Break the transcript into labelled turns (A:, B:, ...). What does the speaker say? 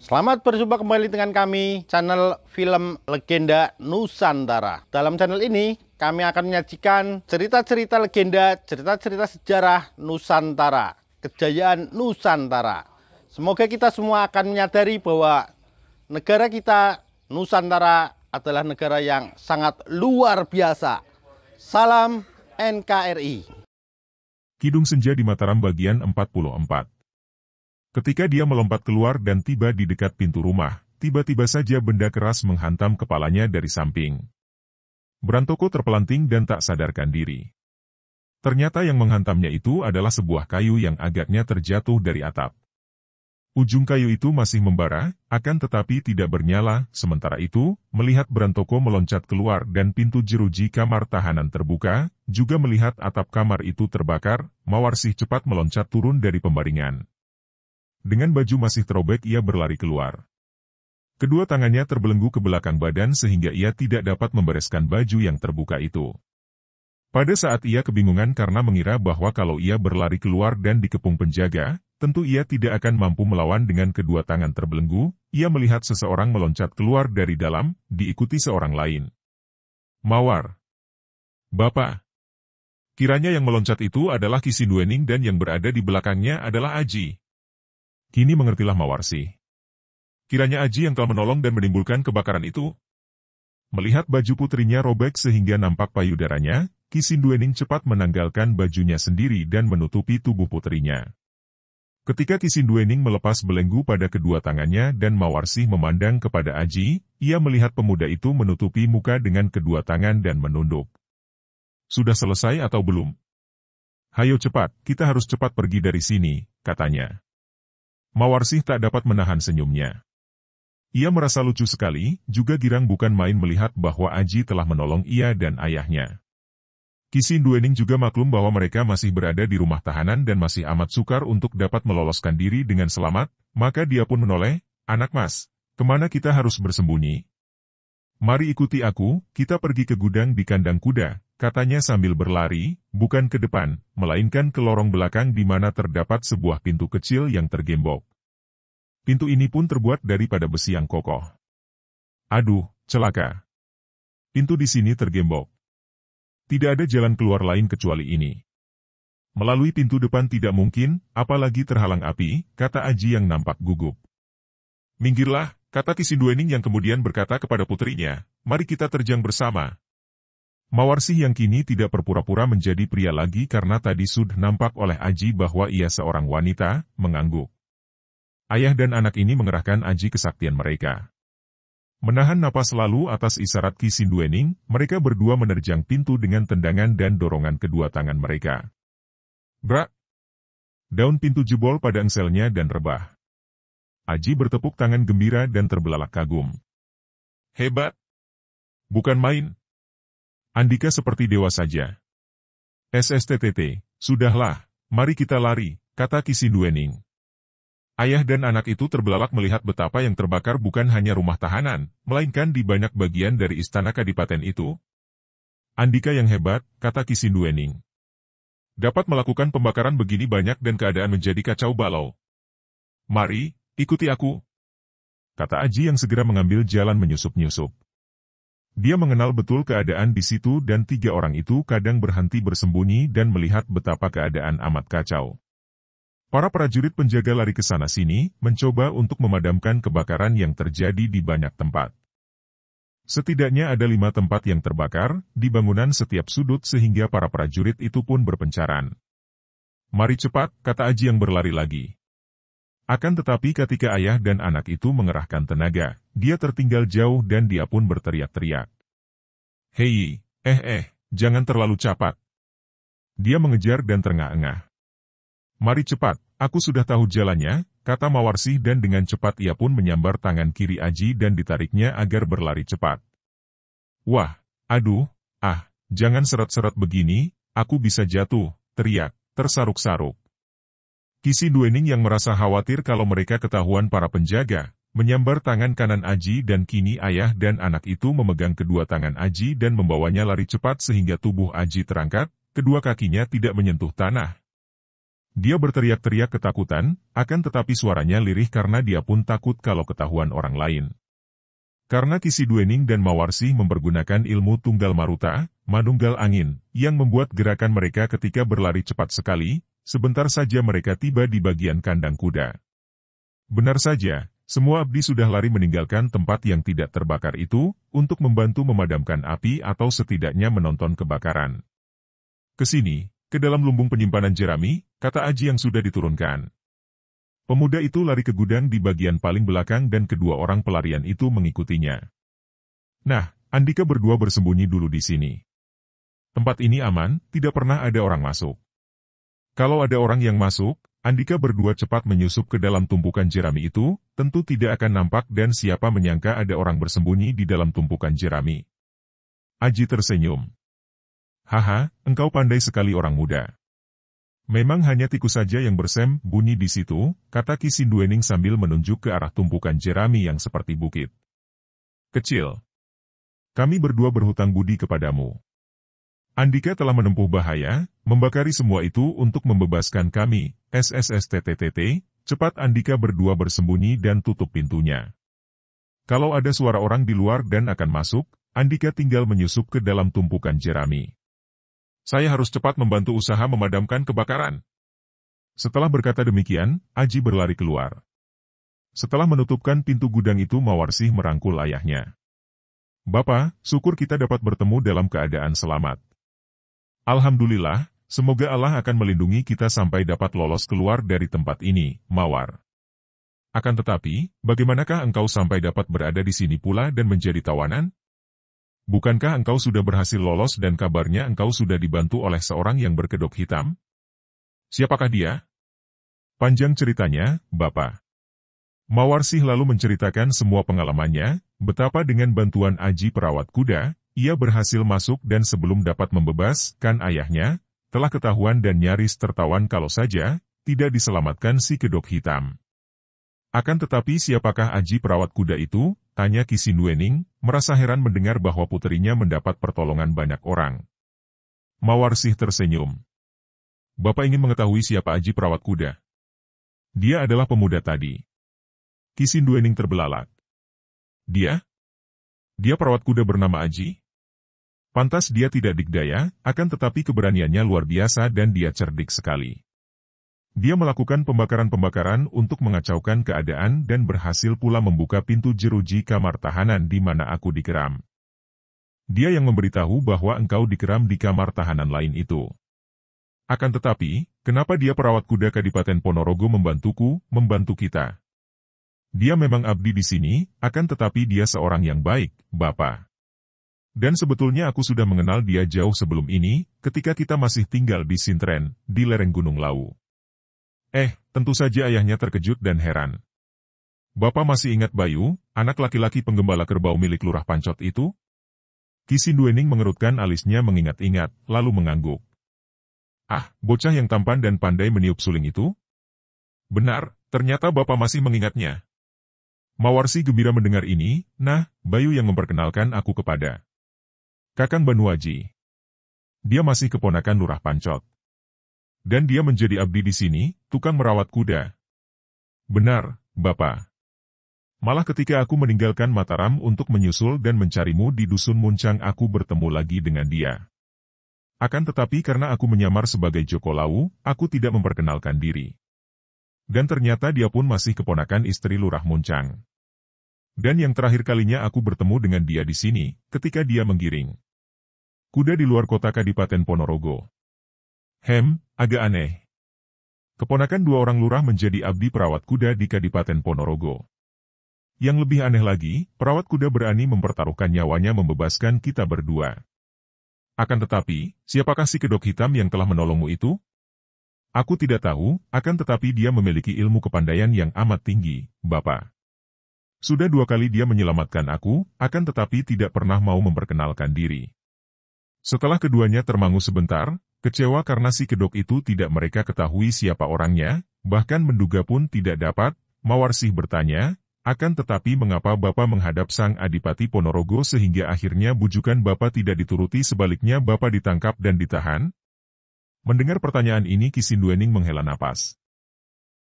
A: Selamat berjumpa kembali dengan kami, channel Film Legenda Nusantara. Dalam channel ini, kami akan menyajikan cerita-cerita legenda, cerita-cerita sejarah Nusantara, kejayaan Nusantara. Semoga kita semua akan menyadari bahwa negara kita, Nusantara, adalah negara yang sangat luar biasa. Salam NKRI.
B: Kidung Senja di Mataram bagian 44. Ketika dia melompat keluar dan tiba di dekat pintu rumah, tiba-tiba saja benda keras menghantam kepalanya dari samping. Brantoko terpelanting dan tak sadarkan diri. Ternyata yang menghantamnya itu adalah sebuah kayu yang agaknya terjatuh dari atap. Ujung kayu itu masih membara, akan tetapi tidak bernyala. Sementara itu, melihat Brantoko meloncat keluar dan pintu jeruji kamar tahanan terbuka, juga melihat atap kamar itu terbakar, Mawarsih cepat meloncat turun dari pembaringan. Dengan baju masih terobek ia berlari keluar. Kedua tangannya terbelenggu ke belakang badan sehingga ia tidak dapat membereskan baju yang terbuka itu. Pada saat ia kebingungan karena mengira bahwa kalau ia berlari keluar dan dikepung penjaga, tentu ia tidak akan mampu melawan dengan kedua tangan terbelenggu, ia melihat seseorang meloncat keluar dari dalam, diikuti seorang lain. Mawar. Bapak. Kiranya yang meloncat itu adalah Ki Sinduening dan yang berada di belakangnya adalah Aji. Kini mengertilah Mawarsih. Kiranya Aji yang telah menolong dan menimbulkan kebakaran itu. Melihat baju putrinya robek sehingga nampak payudaranya, Ki Sinduening cepat menanggalkan bajunya sendiri dan menutupi tubuh putrinya. Ketika Ki Sinduening melepas belenggu pada kedua tangannya dan Mawarsih memandang kepada Aji, ia melihat pemuda itu menutupi muka dengan kedua tangan dan menunduk. Sudah selesai atau belum? Hayo cepat, kita harus cepat pergi dari sini, katanya. Mawarsih tak dapat menahan senyumnya. Ia merasa lucu sekali, juga girang bukan main melihat bahwa Aji telah menolong ia dan ayahnya. Ki Sinduening juga maklum bahwa mereka masih berada di rumah tahanan dan masih amat sukar untuk dapat meloloskan diri dengan selamat, maka dia pun menoleh, "Anak mas, kemana kita harus bersembunyi? Mari ikuti aku, kita pergi ke gudang di kandang kuda," katanya sambil berlari, bukan ke depan, melainkan ke lorong belakang di mana terdapat sebuah pintu kecil yang tergembok. Pintu ini pun terbuat daripada besi yang kokoh. Aduh, celaka. Pintu di sini tergembok. Tidak ada jalan keluar lain kecuali ini. Melalui pintu depan tidak mungkin, apalagi terhalang api, kata Aji yang nampak gugup. Minggirlah, kata Ki Sinduening yang kemudian berkata kepada putrinya, "Mari kita terjang bersama." Mawarsih yang kini tidak berpura-pura menjadi pria lagi karena tadi sudah nampak oleh Aji bahwa ia seorang wanita, mengangguk. Ayah dan anak ini mengerahkan Aji kesaktian mereka. Menahan napas lalu atas isyarat Ki Sinduening, mereka berdua menerjang pintu dengan tendangan dan dorongan kedua tangan mereka. Brak! Daun pintu jebol pada engselnya dan rebah. Aji bertepuk tangan gembira dan terbelalak kagum. Hebat! Bukan main. Andika seperti dewa saja. SSTTT, sudahlah, mari kita lari, kata Ki Sinduening. Ayah dan anak itu terbelalak melihat betapa yang terbakar bukan hanya rumah tahanan, melainkan di banyak bagian dari istana kadipaten itu. Andika yang hebat, kata Ki Sinduening. Dapat melakukan pembakaran begini banyak dan keadaan menjadi kacau balau. Mari, ikuti aku, kata Aji yang segera mengambil jalan menyusup-nyusup. Dia mengenal betul keadaan di situ dan tiga orang itu kadang berhenti bersembunyi dan melihat betapa keadaan amat kacau. Para prajurit penjaga lari ke sana-sini, mencoba untuk memadamkan kebakaran yang terjadi di banyak tempat. Setidaknya ada 5 tempat yang terbakar, di bangunan setiap sudut sehingga para prajurit itu pun berpencaran. Mari cepat, kata Aji yang berlari lagi. Akan tetapi ketika ayah dan anak itu mengerahkan tenaga, dia tertinggal jauh dan dia pun berteriak-teriak. Hei, jangan terlalu cepat. Dia mengejar dan terengah-engah. Mari cepat, aku sudah tahu jalannya, kata Mawarsih dan dengan cepat ia pun menyambar tangan kiri Aji dan ditariknya agar berlari cepat. Wah, aduh, jangan seret-seret begini, aku bisa jatuh, teriak, tersaruk-saruk. Ki Sinduening yang merasa khawatir kalau mereka ketahuan para penjaga, menyambar tangan kanan Aji dan kini ayah dan anak itu memegang kedua tangan Aji dan membawanya lari cepat sehingga tubuh Aji terangkat, kedua kakinya tidak menyentuh tanah. Dia berteriak-teriak ketakutan, akan tetapi suaranya lirih karena dia pun takut kalau ketahuan orang lain. Karena Ki Siduening dan Mawarsi mempergunakan ilmu tunggal maruta, manunggal angin, yang membuat gerakan mereka ketika berlari cepat sekali, sebentar saja mereka tiba di bagian kandang kuda. Benar saja, semua abdi sudah lari meninggalkan tempat yang tidak terbakar itu, untuk membantu memadamkan api atau setidaknya menonton kebakaran. Kesini, ke dalam lumbung penyimpanan jerami, kata Aji yang sudah diturunkan. Pemuda itu lari ke gudang di bagian paling belakang dan kedua orang pelarian itu mengikutinya. Nah, Andika berdua bersembunyi dulu di sini. Tempat ini aman, tidak pernah ada orang masuk. Kalau ada orang yang masuk, Andika berdua cepat menyusup ke dalam tumpukan jerami itu, tentu tidak akan nampak dan siapa menyangka ada orang bersembunyi di dalam tumpukan jerami. Aji tersenyum. Haha, engkau pandai sekali orang muda. Memang hanya tikus saja yang bersembunyi di situ, kata Ki Siduening sambil menunjuk ke arah tumpukan jerami yang seperti bukit. Kecil. Kami berdua berhutang budi kepadamu. Andika telah menempuh bahaya, membakari semua itu untuk membebaskan kami, SSSTTTT, cepat Andika berdua bersembunyi dan tutup pintunya. Kalau ada suara orang di luar dan akan masuk, Andika tinggal menyusup ke dalam tumpukan jerami. Saya harus cepat membantu usaha memadamkan kebakaran. Setelah berkata demikian, Aji berlari keluar. Setelah menutupkan pintu gudang itu Mawarsih merangkul ayahnya. Bapak, syukur kita dapat bertemu dalam keadaan selamat. Alhamdulillah, semoga Allah akan melindungi kita sampai dapat lolos keluar dari tempat ini, Mawar. Akan tetapi, bagaimanakah engkau sampai dapat berada di sini pula dan menjadi tawanan? Bukankah engkau sudah berhasil lolos dan kabarnya engkau sudah dibantu oleh seorang yang berkedok hitam? Siapakah dia? Panjang ceritanya, Bapak. Mawarsih lalu menceritakan semua pengalamannya, betapa dengan bantuan Aji perawat kuda, ia berhasil masuk dan sebelum dapat membebaskan ayahnya, telah ketahuan dan nyaris tertawan kalau saja, tidak diselamatkan si kedok hitam. Akan tetapi siapakah Aji perawat kuda itu? Tanya Ki Siduening, merasa heran mendengar bahwa puterinya mendapat pertolongan banyak orang. Mawarsih tersenyum. Bapak ingin mengetahui siapa Aji perawat kuda? Dia adalah pemuda tadi. Ki Siduening terbelalak. Dia? Dia perawat kuda bernama Aji? Pantas dia tidak dikdaya, akan tetapi keberaniannya luar biasa dan dia cerdik sekali. Dia melakukan pembakaran-pembakaran untuk mengacaukan keadaan dan berhasil pula membuka pintu jeruji kamar tahanan di mana aku dikeram. Dia yang memberitahu bahwa engkau dikeram di kamar tahanan lain itu. Akan tetapi, kenapa dia perawat kuda Kadipaten Ponorogo membantu kita? Dia memang abdi di sini, akan tetapi dia seorang yang baik, Bapak. Dan sebetulnya aku sudah mengenal dia jauh sebelum ini, ketika kita masih tinggal di Sintren, di lereng Gunung Lawu. Tentu saja ayahnya terkejut dan heran. Bapak masih ingat Bayu, anak laki-laki penggembala kerbau milik Lurah Pancot itu? Ki Siduening mengerutkan alisnya mengingat-ingat, lalu mengangguk. Bocah yang tampan dan pandai meniup suling itu? Benar, ternyata Bapak masih mengingatnya. Mawarsi gembira mendengar ini, Bayu yang memperkenalkan aku kepada Kakang Banuaji. Dia masih keponakan Lurah Pancot. Dan dia menjadi abdi di sini, tukang merawat kuda. Benar, Bapak. Malah ketika aku meninggalkan Mataram untuk menyusul dan mencarimu di Dusun Muncang aku bertemu lagi dengan dia. Akan tetapi karena aku menyamar sebagai Joko Lawu, aku tidak memperkenalkan diri. Dan ternyata dia pun masih keponakan istri Lurah Muncang. Dan yang terakhir kalinya aku bertemu dengan dia di sini, ketika dia menggiring kuda di luar kota Kadipaten Ponorogo. Agak aneh. Keponakan dua orang lurah menjadi abdi perawat kuda di Kadipaten Ponorogo. Yang lebih aneh lagi, perawat kuda berani mempertaruhkan nyawanya membebaskan kita berdua. Akan tetapi, siapakah si kedok hitam yang telah menolongmu itu? Aku tidak tahu, akan tetapi dia memiliki ilmu kepandaian yang amat tinggi, Bapak. Sudah 2 kali dia menyelamatkan aku, akan tetapi tidak pernah mau memperkenalkan diri. Setelah keduanya termangu sebentar, kecewa karena si kedok itu tidak mereka ketahui siapa orangnya, bahkan menduga pun tidak dapat, Mawarsih bertanya, akan tetapi mengapa Bapak menghadap Sang Adipati Ponorogo sehingga akhirnya bujukan Bapak tidak dituruti sebaliknya Bapak ditangkap dan ditahan? Mendengar pertanyaan ini Ki Sinduening menghela napas.